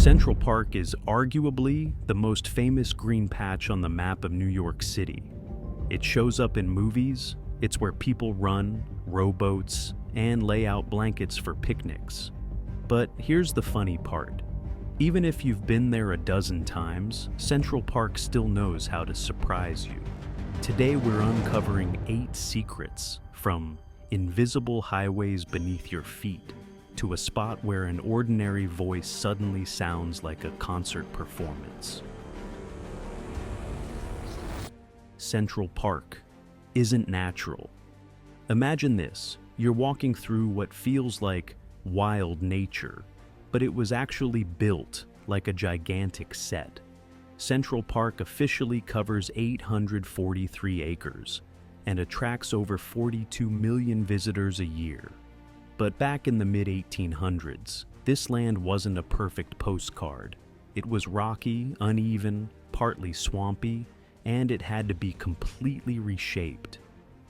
Central Park is arguably the most famous green patch on the map of New York City. It shows up in movies, it's where people run, rowboats, and lay out blankets for picnics. But here's the funny part. Even if you've been there a dozen times, Central Park still knows how to surprise you. Today we're uncovering 8 secrets, from invisible highways beneath your feet to a spot where an ordinary voice suddenly sounds like a concert performance. Central Park isn't natural. Imagine this, you're walking through what feels like wild nature, but it was actually built like a gigantic set. Central Park officially covers 843 acres and attracts over 42 million visitors a year. But back in the mid-1800s, this land wasn't a perfect postcard. It was rocky, uneven, partly swampy, and it had to be completely reshaped.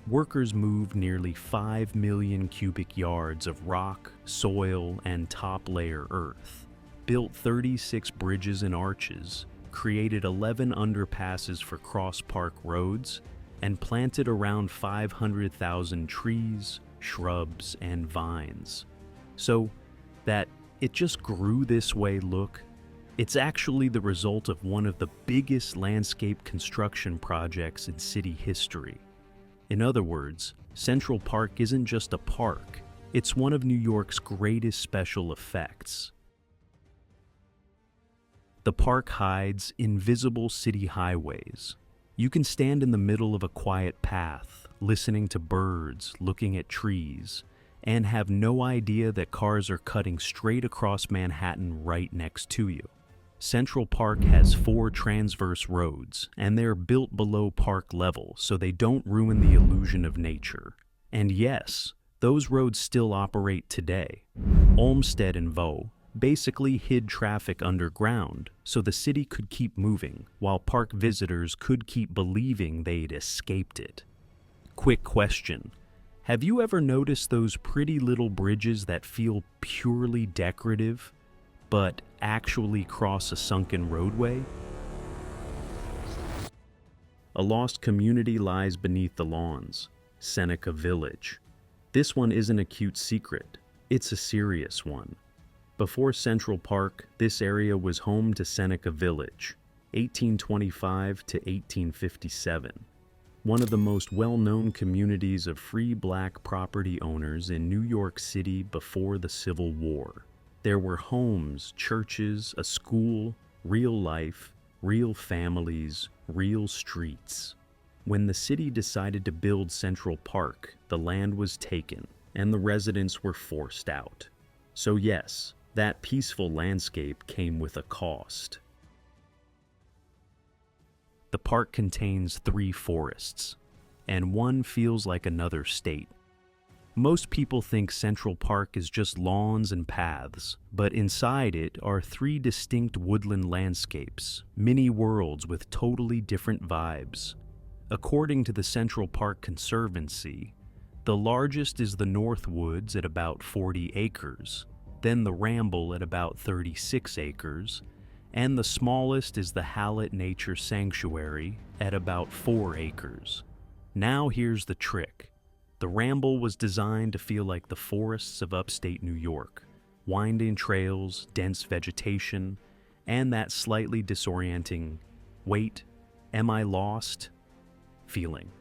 Workers moved nearly 5 million cubic yards of rock, soil, and top-layer earth, built 36 bridges and arches, created 11 underpasses for cross-park roads, and planted around 500,000 trees, shrubs, and vines. So that it just grew this way look, it's actually the result of one of the biggest landscape construction projects in city history. In other words, Central Park isn't just a park, it's one of New York's greatest special effects. The park hides invisible city highways. You can stand in the middle of a quiet path, listening to birds, looking at trees, and have no idea that cars are cutting straight across Manhattan right next to you. Central Park has 4 transverse roads, and they're built below park level so they don't ruin the illusion of nature. And yes, those roads still operate today. Olmsted and Vaux basically hid traffic underground so the city could keep moving, while park visitors could keep believing they'd escaped it. Quick question. Have you ever noticed those pretty little bridges that feel purely decorative, but actually cross a sunken roadway? A lost community lies beneath the lawns, Seneca Village. This one isn't a cute secret, it's a serious one. Before Central Park, this area was home to Seneca Village, 1825 to 1857. One of the most well-known communities of free black property owners in New York City before the Civil War. There were homes, churches, a school, real life, real families, real streets. When the city decided to build Central Park, the land was taken, and the residents were forced out. So yes, that peaceful landscape came with a cost. The park contains 3 forests, and one feels like another state. Most people think Central Park is just lawns and paths, but inside it are 3 distinct woodland landscapes, mini worlds with totally different vibes. According to the Central Park Conservancy, the largest is the North Woods at about 40 acres, then the Ramble at about 36 acres, and the smallest is the Hallett Nature Sanctuary at about 4 acres. Now here's the trick. The Ramble was designed to feel like the forests of upstate New York, winding trails, dense vegetation, and that slightly disorienting, wait, am I lost? feeling.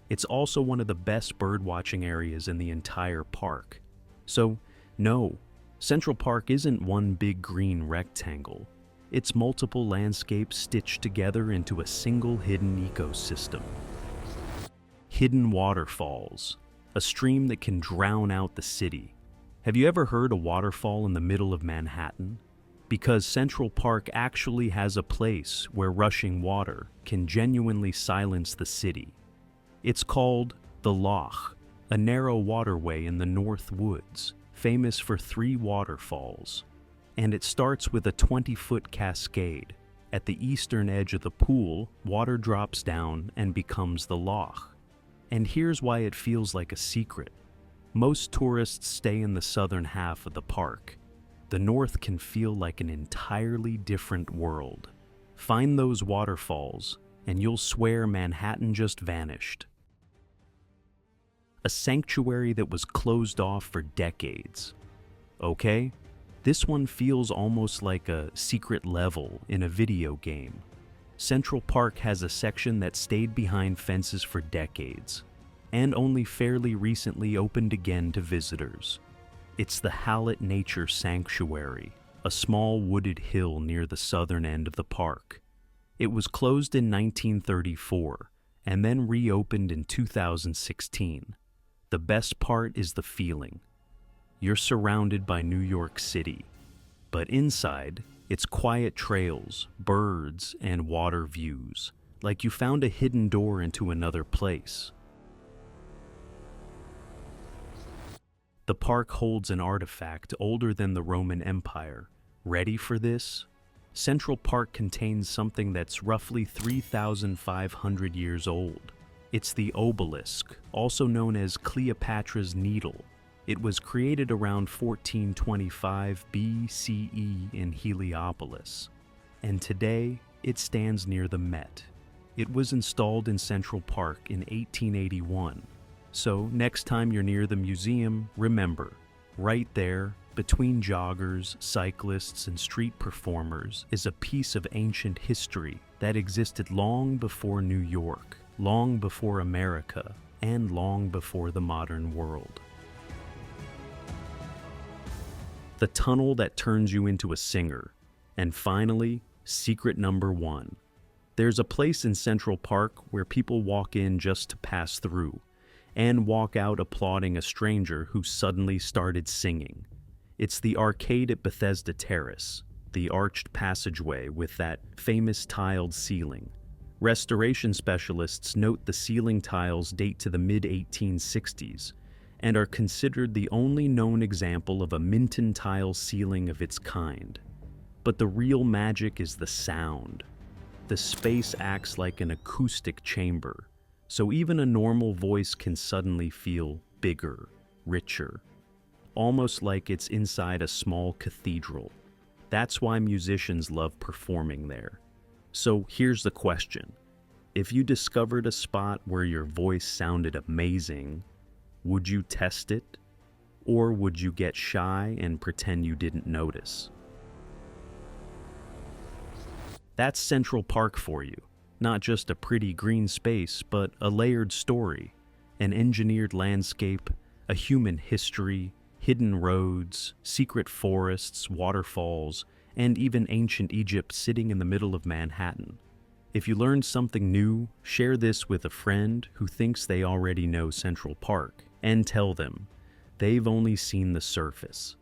It's also one of the best birdwatching areas in the entire park. So, no, Central Park isn't one big green rectangle. It's multiple landscapes stitched together into a single hidden ecosystem. Hidden waterfalls, a stream that can drown out the city. Have you ever heard a waterfall in the middle of Manhattan? Because Central Park actually has a place where rushing water can genuinely silence the city. It's called the Loch, a narrow waterway in the North Woods, famous for 3 waterfalls. And it starts with a 20-foot cascade. At the eastern edge of the pool, water drops down and becomes the Loch. And here's why it feels like a secret. Most tourists stay in the southern half of the park. the North can feel like an entirely different world. Find those waterfalls, and you'll swear Manhattan just vanished. A sanctuary that was closed off for decades. Okay? This one feels almost like a secret level in a video game. Central Park has a section that stayed behind fences for decades, and only fairly recently opened again to visitors. It's the Hallett Nature Sanctuary, a small wooded hill near the southern end of the park. It was closed in 1934 and then reopened in 2016. The best part is the feeling. You're surrounded by New York City, but inside, it's quiet trails, birds, and water views, like you found a hidden door into another place. The park holds an artifact older than the Roman Empire. Ready for this? Central Park contains something that's roughly 3,500 years old. It's the obelisk, also known as Cleopatra's Needle. It was created around 1425 BCE in Heliopolis, and today it stands near the Met. It was installed in Central Park in 1881. So next time you're near the museum, remember, right there, between joggers, cyclists, and street performers, is a piece of ancient history that existed long before New York, long before America, and long before the modern world. The tunnel that turns you into a singer. And finally, secret number 1. There's a place in Central Park where people walk in just to pass through, and walk out applauding a stranger who suddenly started singing. It's the arcade at Bethesda Terrace, the arched passageway with that famous tiled ceiling. Restoration specialists note the ceiling tiles date to the mid-1860s and are considered the only known example of a Minton tile ceiling of its kind. But the real magic is the sound. The space acts like an acoustic chamber, so even a normal voice can suddenly feel bigger, richer, almost like it's inside a small cathedral. That's why musicians love performing there. So here's the question. If you discovered a spot where your voice sounded amazing, would you test it? Or would you get shy and pretend you didn't notice? That's Central Park for you. Not just a pretty green space, but a layered story, an engineered landscape, a human history, hidden roads, secret forests, waterfalls, and even ancient Egypt sitting in the middle of Manhattan. If you learned something new, share this with a friend who thinks they already know Central Park, and tell them they've only seen the surface.